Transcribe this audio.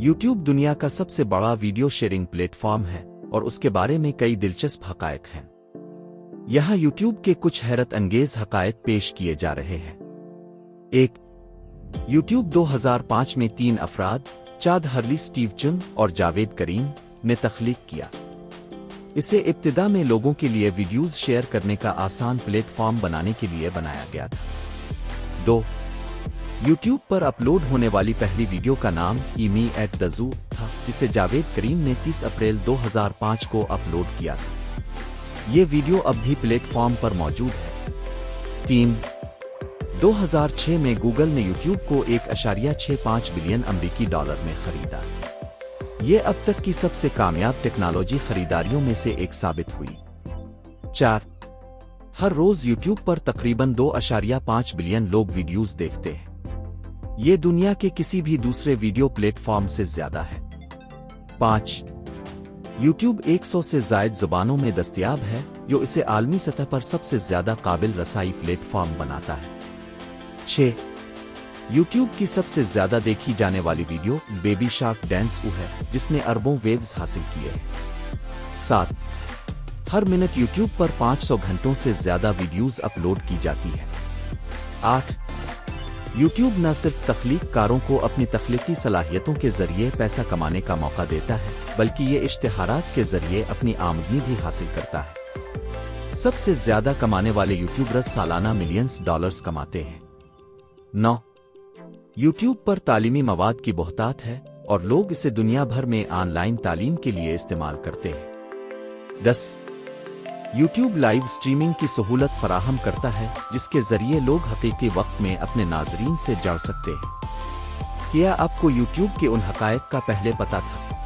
YouTube दुनिया का सबसे बड़ा वीडियो शेयरिंग प्लेटफॉर्म है और उसके बारे में कई दिलचस्प हकायक हैं। यहाँ YouTube के कुछ हैरत अंगेज हकायक पेश किए जा रहे हैं। 1. YouTube 2005 में 3 अफराद चाद हर्ली, स्टीव चुन और जावेद करीम ने तख्लीक किया। इसे इब्तिदा में लोगों के लिए वीडियोज़ शेयर करने का आसान प्लेटफॉर्म बनाने के लिए बनाया गया था। 2. YouTube पर अपलोड होने वाली पहली वीडियो का नाम मी एट द ज़ू था, जिसे जावेद करीम ने 30 अप्रैल 2005 को अपलोड किया था। ये वीडियो अब भी प्लेटफॉर्म पर मौजूद है। 3. 2006 में गूगल ने YouTube को $1.65 बिलियन अमेरिकी डॉलर में खरीदा। ये अब तक की सबसे कामयाब टेक्नोलॉजी खरीदारियों में से एक साबित हुई। 4. हर रोज YouTube पर तकरीबन 2.5 बिलियन लोग वीडियोस देखते हैं। ये दुनिया के किसी भी दूसरे वीडियो प्लेटफॉर्म से ज्यादा है। 5. YouTube 100 से जायद ज़ुबानों में दस्तयाब है, जो इसे आलमी सतह पर सबसे ज्यादा काबिल रसाई प्लेटफॉर्म बनाता है। 6. YouTube की सबसे ज्यादा देखी जाने वाली वीडियो बेबी शार्क डांस है, जिसने अरबों वेव्स हासिल किए हैं। 7. हर मिनट YouTube पर 500 घंटों से ज्यादा वीडियोस अपलोड की जाती है। 8. YouTube न सिर्फ तख्लीककारों को अपनी तख्लीकी सलाहियतों के जरिए पैसा कमाने का मौका देता है, बल्कि ये इश्तिहारात के जरिए अपनी आमदनी भी हासिल करता है। सबसे ज्यादा कमाने वाले यूट्यूबर्स सालाना मिलियंस डॉलर्स कमाते हैं। 9. YouTube पर तालीमी मवाद की बहुतात है और लोग इसे दुनिया भर में ऑनलाइन तालीम के लिए इस्तेमाल करते हैं। 10. YouTube लाइव स्ट्रीमिंग की सहूलत फराहम करता है, जिसके जरिए लोग हकीकी वक्त में अपने नाज़रीन से जुड़ सकते हैं। क्या आपको YouTube के उन हकायक का पहले पता था?